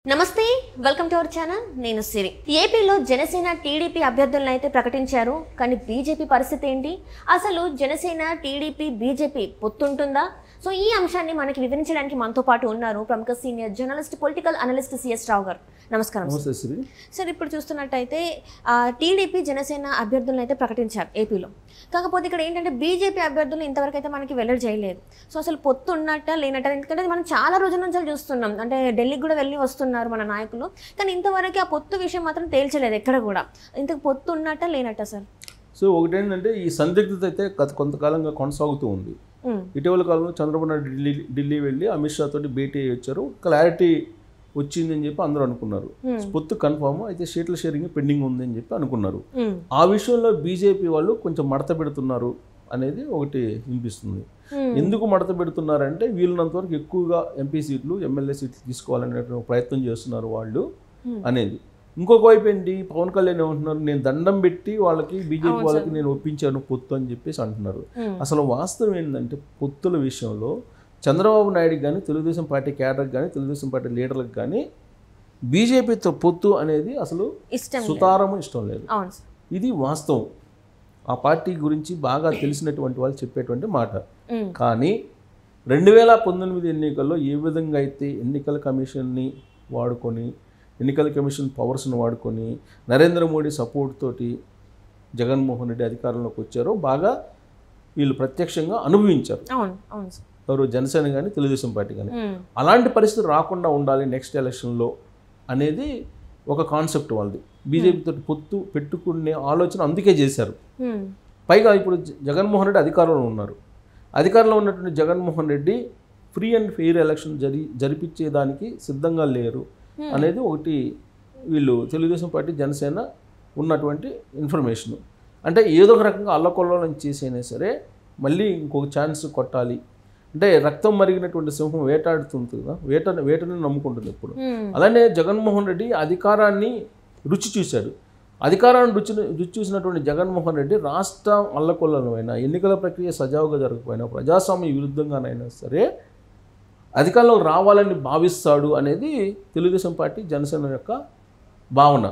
నమస్తే welcome to our channel నేను సిరి ఏపీలో జనసేన టీడీపీ అభ్యర్థులను అయితే ప్రకటించారు కానీ బీజేపీ పరిస్థితి ఏంటి అసలు జనసేన టీడీపీ బీజేపీ పొత్తుంటుందా సో ఈ అంశాన్ని మనకి వివరించడానికి మనతో పాటు ఉన్నారు ప్రముఖ senior journalist political analyst CS Rao garu నమస్కారం సార్ ఇప్పుడు చూస్తున్నట్టయితే టీడీపీ జనసేన అభ్యర్థులను అయితే ప్రకటించారు ఏపీలో కాకపోతే ఇక్కడ ఏంటంటే బీజేపీ అభ్యర్థులు ఇంతవరకు అయితే మనకి వెల్లడి చేయలేదు సో అసలు పొత్తు ఉన్నట్ట లేనట్ట ఎందుకంటే మనం చాలా రోజుల నుంచి చూస్తున్నాం అంటే ఢిల్లీకి కూడా వెళ్ళి వస్తున్నారు మన నాయకులు కానీ ఇంతవరకు ఆ పొత్తు విషయం మాత్రం తేల్చలేదు ఎక్కడ కూడా ఇంతకు పొత్తు ఉన్నట్ట లేనట్ట సార్ సో ఒకటేంటంటే ఈ సందిగ్ధత అయితే గత కొంతకాలంగా కొనసాగుతూ ఉంది ఇటీవల కాలంలో చంద్రబాబు నాయుడు ఢిల్లీ వెళ్ళి అమిత్ షా తోటి భేటీ వచ్చారు క్లారిటీ వచ్చిందని చెప్పి అందరూ అనుకున్నారు పొత్తు కన్ఫర్మ్ అయితే సీట్ల షేరింగ్ పెండింగ్ ఉందని చెప్పి అనుకున్నారు ఆ విషయంలో బీజేపీ వాళ్ళు కొంచెం మడత పెడుతున్నారు అనేది ఒకటి వినిపిస్తుంది ఎందుకు మడత పెడుతున్నారంటే వీళ్ళనంత వరకు ఎక్కువగా ఎంపీ సీట్లు ఎమ్మెల్యే సీట్లు తీసుకోవాలనే ప్రయత్నం చేస్తున్నారు వాళ్ళు అనేది ఇంకొక వైపు ఏంటి పవన్ కళ్యాణ్ ఏమంటున్నారు నేను దండం పెట్టి వాళ్ళకి బీజేపీ వాళ్ళకి నేను ఒప్పించాను పొత్తు అని చెప్పేసి అంటున్నారు అసలు వాస్తవం ఏంటంటే పొత్తుల విషయంలో చంద్రబాబు నాయుడుకి కానీ తెలుగుదేశం పార్టీ క్యాడర్కి కానీ తెలుగుదేశం పార్టీ లీడర్లకు కానీ బీజేపీతో పొత్తు అనేది అసలు సుతారము ఇష్టం లేదు ఇది వాస్తవం ఆ పార్టీ గురించి బాగా తెలిసినటువంటి వాళ్ళు చెప్పేటువంటి మాట కానీ 2019 ఎన్నికల్లో ఏ విధంగా అయితే ఎన్నికల కమిషన్ని వాడుకొని ఎన్నికల కమిషన్ పవర్స్ను వాడుకొని నరేంద్ర మోడీ సపోర్ట్ తోటి జగన్మోహన్ రెడ్డి అధికారంలోకి వచ్చారో బాగా వీళ్ళు ప్రత్యక్షంగా అనుభవించారు ఎవరు జనసేన కానీ తెలుగుదేశం పార్టీ కానీ అలాంటి పరిస్థితి రాకుండా ఉండాలి నెక్స్ట్ ఎలక్షన్లో అనేది ఒక కాన్సెప్ట్ వాళ్ళది బీజేపీతో పొత్తు పెట్టుకునే ఆలోచన అందుకే చేశారు పైగా ఇప్పుడు జగన్మోహన్ రెడ్డి అధికారంలో ఉన్నారు అధికారంలో ఉన్నటువంటి Jaganmohan Reddy free and fair election జరిపించేదానికి సిద్ధంగా లేరు అనేది ఒకటి వీళ్ళు తెలుగుదేశం పార్టీ జనసేన ఉన్నటువంటి ఇన్ఫర్మేషన్ అంటే ఏదో ఒక రకంగా అల్లకొల్లోలం చేసైనా సరే మళ్ళీ ఇంకొక ఛాన్స్ కొట్టాలి అంటే రక్తం మరిగినటువంటి సింహం వేటాడుతుంది కదా వేటని నమ్ముకుంటుంది ఎప్పుడు అలానే జగన్మోహన్ రెడ్డి అధికారాన్ని రుచి చూశాడు అధికారాన్ని రుచి చూసినటువంటి జగన్మోహన్ రెడ్డి రాష్ట్రం అల్లకొల్లమైనా ఎన్నికల ప్రక్రియ సజావుగా జరగకపోయినా ప్రజాస్వామ్య విరుద్ధంగానైనా సరే అధికారంలో రావాలని భావిస్తాడు అనేది తెలుగుదేశం పార్టీ జనసేన యొక్క భావన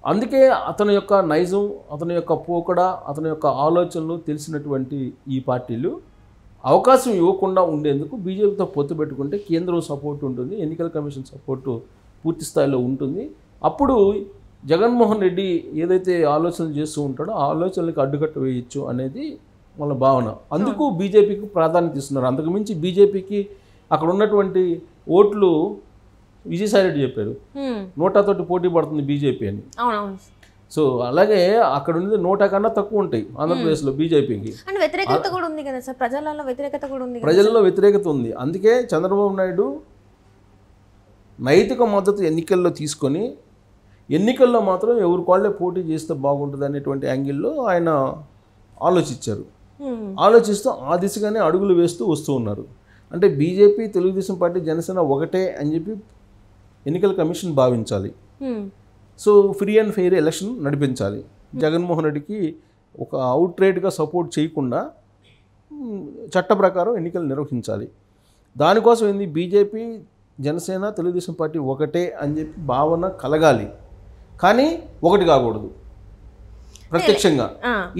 అందుకే అతని యొక్క నైజం అతని యొక్క పోకడ అతని యొక్క ఆలోచనలు తెలిసినటువంటి ఈ పార్టీలు అవకాశం ఇవ్వకుండా ఉండేందుకు బీజేపీతో పొత్తు పెట్టుకుంటే కేంద్రం సపోర్ట్ ఉంటుంది ఎన్నికల కమిషన్ సపోర్టు పూర్తి స్థాయిలో ఉంటుంది అప్పుడు జగన్మోహన్ రెడ్డి ఏదైతే ఆలోచనలు చేస్తూ ఉంటాడో ఆ ఆలోచనలకు అడ్డుకట్ట వేయచ్చు అనేది వాళ్ళ భావన అందుకు బీజేపీకి ప్రాధాన్యత ఇస్తున్నారు అంతకుమించి బీజేపీకి అక్కడ ఉన్నటువంటి ఓట్లు విజయసాయి రెడ్డి చెప్పారు 100 తోటి పోటీ పడుతుంది బీజేపీ అని సో అలాగే అక్కడ ఉన్నది 100 కన్నా తక్కువ ఉంటాయి ఆంధ్రప్రదేశ్లో బీజేపీకి ప్రజల్లో వ్యతిరేకత ఉంది అందుకే చంద్రబాబు నాయుడు నైతిక మద్దతు ఎన్నికల్లో తీసుకొని ఎన్నికల్లో మాత్రం ఎవరి వాళ్ళే పోటీ చేస్తే బాగుంటుంది అనేటువంటి యాంగిల్లో ఆయన ఆలోచిస్తూ ఆ దిశగానే అడుగులు వేస్తూ వస్తూ ఉన్నారు అంటే బీజేపీ తెలుగుదేశం పార్టీ జనసేన ఒకటే అని చెప్పి ఎన్నికల కమిషన్ భావించాలి so free and fair election నడిపించాలి జగన్మోహన్ రెడ్డికి ఒక అవుట్రైట్గా సపోర్ట్ చేయకుండా చట్ట ప్రకారం ఎన్నికలు నిర్వహించాలి దానికోసం ఏంది బీజేపీ జనసేన తెలుగుదేశం పార్టీ ఒకటే అని చెప్పి భావన కలగాలి కానీ ఒకటి కాకూడదు ప్రత్యక్షంగా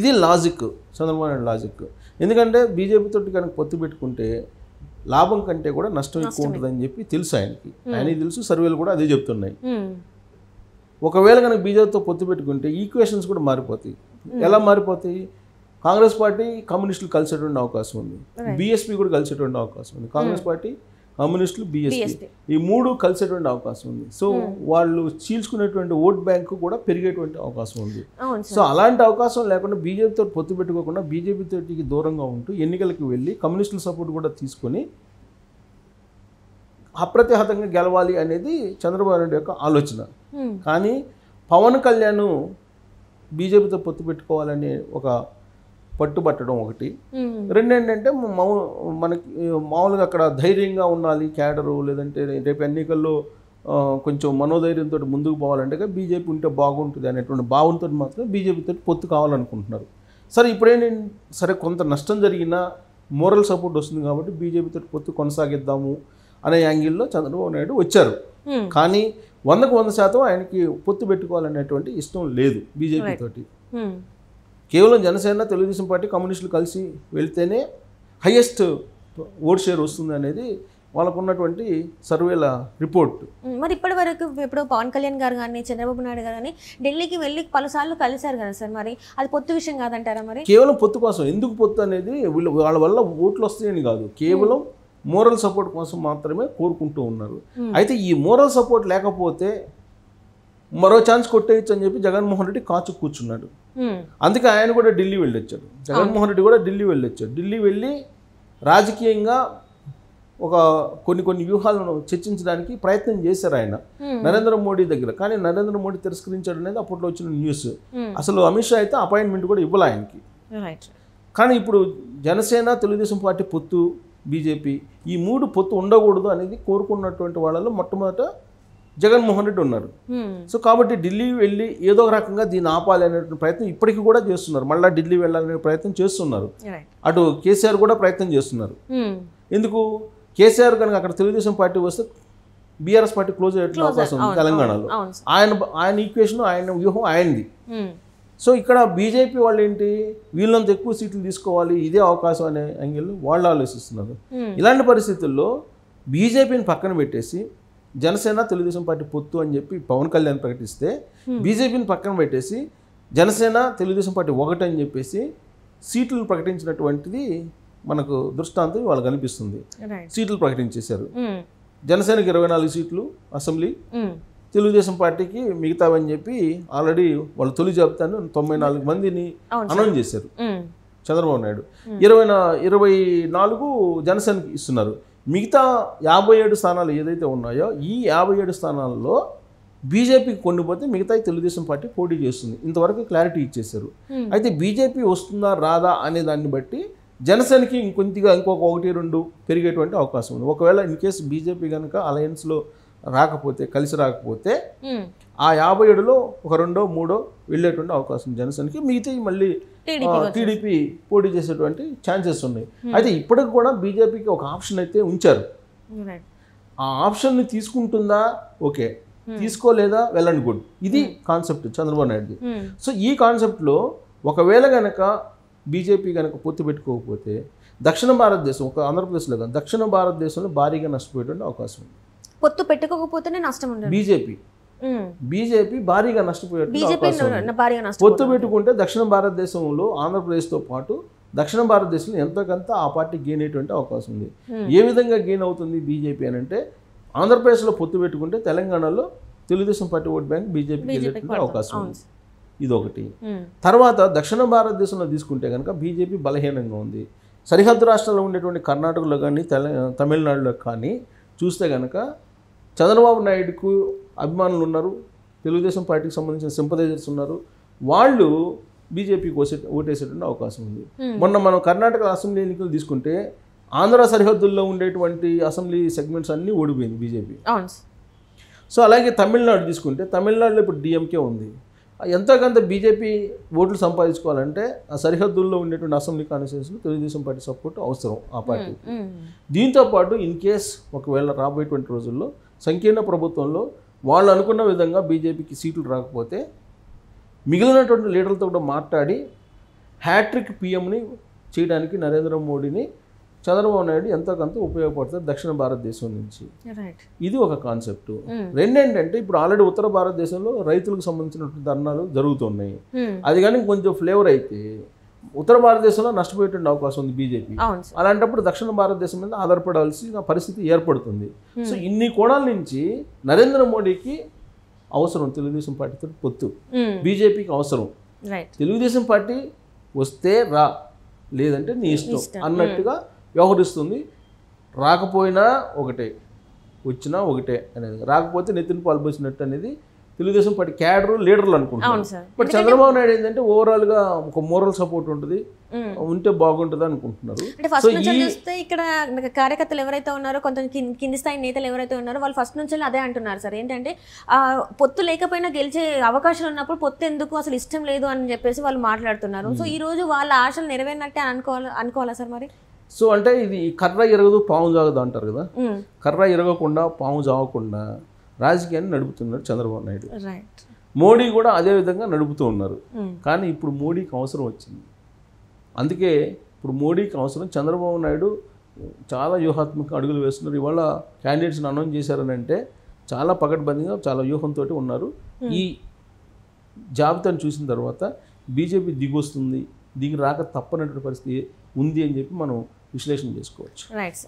ఇది లాజిక్ చంద్రబాబు నాయుడు లాజిక్ ఎందుకంటే బీజేపీతో కనుక పొత్తు పెట్టుకుంటే లాభం కంటే కూడా నష్టం ఎక్కువ ఉంటుందని చెప్పి తెలుసు ఆయనకి తెలుసు సర్వేలు కూడా అదే చెప్తున్నాయి ఒకవేళ కనుక బీజేపీతో పొత్తు పెట్టుకుంటే ఈక్వేషన్స్ కూడా మారిపోతాయి ఎలా మారిపోతాయి కాంగ్రెస్ పార్టీ కమ్యూనిస్టులు కలిసేటువంటి అవకాశం ఉంది బీఎస్పీ కూడా కలిసేటువంటి అవకాశం ఉంది కాంగ్రెస్ పార్టీ కమ్యూనిస్టులు బీఎస్పీ ఈ మూడు కలిసేటువంటి అవకాశం ఉంది సో వాళ్ళు చీల్చుకునేటువంటి ఓట్ బ్యాంక్ కూడా పెరిగేటువంటి అవకాశం ఉంది సో అలాంటి అవకాశం లేకుండా బీజేపీతో పొత్తు పెట్టుకోకుండా బీజేపీతోటికి దూరంగా ఉంటూ ఎన్నికలకు వెళ్ళి కమ్యూనిస్టుల సపోర్ట్ కూడా తీసుకొని అప్రతిహతంగా గెలవాలి అనేది చంద్రబాబు నాయుడు యొక్క ఆలోచన కానీ పవన్ కళ్యాణ్ బీజేపీతో పొత్తు పెట్టుకోవాలని ఒక పట్టుబట్టడం ఒకటి రెండేంటంటే మనకి మామూలుగా అక్కడ ధైర్యంగా ఉండాలి క్యాడరు లేదంటే రేపు ఎన్నికల్లో కొంచెం మనోధైర్యంతో ముందుకు పోవాలంటే బీజేపీ ఉంటే బాగుంటుంది అనేటువంటి భావంతో మాత్రం బీజేపీతో పొత్తు కావాలనుకుంటున్నారు సరే ఇప్పుడేంటి సరే కొంత నష్టం జరిగినా మోరల్ సపోర్ట్ వస్తుంది కాబట్టి బీజేపీతో పొత్తు కొనసాగిద్దాము అనే యాంగిల్లో చంద్రబాబు నాయుడు వచ్చారు. కానీ 100% ఆయనకి పొత్తు పెట్టుకోవాలనేటువంటి ఇష్టం లేదు బీజేపీ తోటి. కేవలం జనసేన, తెలుగుదేశం పార్టీ, కమ్యూనిస్టులు కలిసి వెళ్తేనే హైయెస్ట్ ఓట్ షేర్ వస్తుంది అనేది వాళ్ళకు ఉన్నటువంటి సర్వేల రిపోర్ట్. మరి ఇప్పటి వరకు ఇప్పుడు పవన్ కళ్యాణ్ గారు కానీ చంద్రబాబు నాయుడు గారు కానీ ఢిల్లీకి వెళ్ళి పలుసార్లు కలిశారు కదా సార్, మరి అది పొత్తు విషయం కాదంటారా? మరి కేవలం పొత్తు కోసం, ఎందుకు పొత్తు అనేది వాళ్ళ వల్ల ఓట్లు వస్తాయని కాదు, కేవలం మోరల్ సపోర్ట్ కోసం మాత్రమే కోరుకుంటూ ఉన్నారు. అయితే ఈ మోరల్ సపోర్ట్ లేకపోతే మరో ఛాన్స్ కొట్టేయచ్చు అని చెప్పి జగన్మోహన్ రెడ్డి కాచు కూర్చున్నాడు. అందుకే ఆయన కూడా ఢిల్లీ వెళ్ళొచ్చాడు. జగన్మోహన్ రెడ్డి కూడా ఢిల్లీ వెళ్ళొచ్చాడు. ఢిల్లీ వెళ్ళి రాజకీయంగా ఒక కొన్ని వ్యూహాలను చర్చించడానికి ప్రయత్నం చేశారు ఆయన నరేంద్ర మోడీ దగ్గర. కానీ నరేంద్ర మోడీ తిరస్కరించాడు అనేది అప్పట్లో వచ్చిన న్యూస్. అసలు అమిత్ షా అయితే అపాయింట్మెంట్ కూడా ఇవ్వాలి ఆయనకి. కానీ ఇప్పుడు జనసేన, తెలుగుదేశం పార్టీ పొత్తు, బీజేపీ ఈ 3 పొత్తు ఉండకూడదు అనేది కోరుకున్నటువంటి వాళ్ళలో మొట్టమొదట జగన్మోహన్ రెడ్డి ఉన్నారు. సో కాబట్టి ఢిల్లీ వెళ్ళి ఏదో ఒక రకంగా దీన్ని ఆపాలి అనేటువంటి ప్రయత్నం ఇప్పటికీ కూడా చేస్తున్నారు. మళ్ళీ ఢిల్లీ వెళ్ళాలనే ప్రయత్నం చేస్తున్నారు. అటు కేసీఆర్ కూడా ప్రయత్నం చేస్తున్నారు. ఎందుకు కేసీఆర్ కనుక అక్కడ తెలుగుదేశం పార్టీ వస్తే బీఆర్ఎస్ పార్టీ క్లోజ్ అయ్యే అవకాశం ఉంది తెలంగాణలో. ఆయన ఈక్వేషన్, ఆయన వ్యూహం ఆయనది. సో ఇక్కడ బీజేపీ వాళ్ళు ఏంటి, వీళ్ళంత ఎక్కువ సీట్లు తీసుకోవాలి, ఇదే అవకాశం అనే యాంగిల్లో వాళ్ళు ఆలోచిస్తున్నారు. ఇలాంటి పరిస్థితుల్లో బీజేపీని పక్కన పెట్టేసి జనసేన, తెలుగుదేశం పార్టీ పొత్తు అని చెప్పి పవన్ కళ్యాణ్ ప్రకటిస్తే, బీజేపీని పక్కన పెట్టేసి జనసేన, తెలుగుదేశం పార్టీ ఒకటని చెప్పేసి సీట్లు ప్రకటించినటువంటిది మనకు దృష్టాంతం వాళ్ళు కనిపిస్తుంది. సీట్లు ప్రకటించేశారు. జనసేనకి 24 సీట్లు అసెంబ్లీ, తెలుగుదేశం పార్టీకి మిగతావని చెప్పి ఆల్రెడీ వాళ్ళు తొలి జాబితాను 94 మందిని అనౌన్స్ చేశారు చంద్రబాబు నాయుడు. 24 జనసేనకి ఇస్తున్నారు. మిగతా 57 స్థానాలు ఏదైతే ఉన్నాయో ఈ 57 స్థానాల్లో బీజేపీకి కొన్నిపోతే మిగతా తెలుగుదేశం పార్టీ పోటీ చేస్తుంది. ఇంతవరకు క్లారిటీ ఇచ్చేశారు. అయితే బీజేపీ వస్తుందా రాదా అనే దాన్ని బట్టి జనసేనకి ఇంకొంతగా ఇంకొక 1-2 పెరిగేటువంటి అవకాశం ఉంది. ఒకవేళ ఇన్ కేసు బీజేపీ కనుక అలయన్స్లో రాకపోతే, కలిసి రాకపోతే ఆ 57లో ఒక 2-3 వెళ్ళేటువంటి అవకాశం జనసేనకి, మిగతా మళ్ళీ టీడీపీ పోటీ చేసేటువంటి ఛాన్సెస్ ఉన్నాయి. అయితే ఇప్పటికి కూడా బీజేపీకి ఒక ఆప్షన్ అయితే ఉంచారు. ఆ ఆప్షన్ని తీసుకుంటుందా ఓకే, తీసుకోలేదా వెళ్ళండి గుడ్. ఇది కాన్సెప్ట్ చంద్రబాబు నాయుడుది. సో ఈ కాన్సెప్ట్లో ఒకవేళ కనుక బీజేపీ కనుక పొత్తు పెట్టుకోకపోతే దక్షిణ భారతదేశం, ఒక ఆంధ్రప్రదేశ్లో కాదు, దక్షిణ భారతదేశంలో భారీగా నష్టపోయేటువంటి అవకాశం ఉంది. పొత్తు పెట్టుకోకపోతేనే నష్టం ఉండదు. బీజేపీ భారీగా నష్టపోయేటువంటి అవకాశం ఉంది. పొత్తు పెట్టుకుంటే దక్షిణ భారతదేశంలో ఆంధ్రప్రదేశ్తో పాటు దక్షిణ భారతదేశంలో ఎంతకంత ఆ పార్టీ గెయిన్ అయ్యేటువంటి అవకాశం ఉంది. ఏ విధంగా గెయిన్ అవుతుంది బీజేపీ అని అంటే, ఆంధ్రప్రదేశ్లో పొత్తు పెట్టుకుంటే తెలంగాణలో తెలుగుదేశం పార్టీ ఓట్ బ్యాంక్ బీజేపీకి వెళ్ళేటువంటి అవకాశం ఉంది. ఇదొకటి. తర్వాత దక్షిణ భారతదేశంలో తీసుకుంటే కనుక బీజేపీ బలహీనంగా ఉంది. సరిహద్దు రాష్ట్రాల్లో ఉండేటువంటి కర్ణాటకలో కానీ తమిళనాడులో కానీ చూస్తే కనుక చంద్రబాబు నాయుడుకు అభిమానులు ఉన్నారు, తెలుగుదేశం పార్టీకి సంబంధించిన సింపథైజర్స్ ఉన్నారు. వాళ్ళు బీజేపీకి ఓటేసేటువంటి అవకాశం ఉంది. మొన్న మనం కర్ణాటక అసెంబ్లీ ఎన్నికలు తీసుకుంటే ఆంధ్ర సరిహద్దుల్లో ఉండేటువంటి అసెంబ్లీ సెగ్మెంట్స్ అన్నీ ఓడిపోయింది బీజేపీ. సో అలాగే తమిళనాడు తీసుకుంటే తమిళనాడులో ఇప్పుడు డిఎంకే ఉంది. ఎంతోకంత బీజేపీ ఓట్లు సంపాదించుకోవాలంటే ఆ సరిహద్దుల్లో ఉండేటువంటి అసెంబ్లీ కాన్స్టిట్యూన్సీలో తెలుగుదేశం పార్టీ సపోర్ట్ అవసరం ఆ పార్టీ. దీంతోపాటు ఇన్ కేస్ ఒకవేళ రాబోయేటువంటి రోజుల్లో సంకీర్ణ ప్రభుత్వంలో వాళ్ళు అనుకున్న విధంగా బీజేపీకి సీట్లు రాకపోతే మిగిలినటువంటి లీడర్లతో కూడా మాట్లాడి హ్యాట్రిక్ పిఎంని చేయడానికి నరేంద్ర మోడీని చంద్రబాబు నాయుడు ఎంతో కొంత ఉపయోగపడతారు దక్షిణ భారతదేశం నుంచి. ఇది ఒక కాన్సెప్ట్. రెండేంటంటే ఇప్పుడు ఆల్రెడీ ఉత్తర భారతదేశంలో రైతులకు సంబంధించినటువంటి ధర్నాలు జరుగుతున్నాయి. అది కానీ కొంచెం ఫ్లేవర్ అయితే ఉత్తర భారతదేశంలో నష్టపోయేటువంటి అవకాశం ఉంది బీజేపీ. అలాంటప్పుడు దక్షిణ భారతదేశం మీద ఆధారపడాల్సిన పరిస్థితి ఏర్పడుతుంది. సో ఇన్ని కోణాల నుంచి నరేంద్ర మోడీకి అవసరం తెలుగుదేశం పార్టీతో పొత్తు, బీజేపీకి అవసరం. తెలుగుదేశం పార్టీ వస్తే రా, లేదంటే నీ ఇష్టం అన్నట్టుగా వ్యవహరిస్తుంది. రాకపోయినా ఒకటే, వచ్చినా ఒకటే అనేది, రాకపోతే నెత్తిన పాల్పోసినట్టు అనేది తెలుగుదేశం పార్టీ క్యాడర్ లీడర్లు అనుకుంటున్నారు. బట్ చంద్రబాబు నాయుడు ఏంటంటే ఓవరాల్గా ఒక మోరల్ సపోర్ట్ ఉంటుంది, ఉంటే బాగుంటుంది అనుకుంటున్నారు. సో చూస్తే ఇక్కడ కార్యకర్తలు ఎవరైతే ఉన్నారో, కొంత కింది స్థాయి నేతలు ఎవరైతే ఉన్నారో వాళ్ళు ఫస్ట్ నుంచి అదే అంటున్నారు సార్, ఏంటంటే పొత్తు లేకపోయినా గెలిచే అవకాశాలు ఉన్నప్పుడు పొత్తు ఎందుకు, అసలు ఇష్టం లేదు అని చెప్పేసి వాళ్ళు మాట్లాడుతున్నారు. సో ఈ రోజు వాళ్ళ ఆశలు నెరవేరినట్టే అనుకోవాలా సార్? మరి సో అంటే ఇది కర్ర ఇరగదు పాము జాగదు అంటారు కదా, కర్ర ఇరగకుండా పాము జాగకుండా రాజకీయాన్ని నడుపుతున్నాడు చంద్రబాబు నాయుడు. రైట్. మోడీ కూడా అదే విధంగా నడుపుతూ ఉన్నారు. కానీ ఇప్పుడు మోడీకి అవసరం వచ్చింది. అందుకే ఇప్పుడు మోడీకి అవసరం. చంద్రబాబు నాయుడు చాలా వ్యూహాత్మక అడుగులు వేస్తున్నారు. ఇవాళ క్యాండిడేట్స్ని అనౌన్స్ చేశారని అంటే చాలా పకడ్బందీగా చాలా వ్యూహంతో ఉన్నారు. ఈ జాబితాను చూసిన తర్వాత బీజేపీ దిగొస్తుంది, దిగి రాక తప్పనటువంటి పరిస్థితి ఉంది అని చెప్పి మనం విశ్లేషణ చేసుకోవచ్చు. రైట్.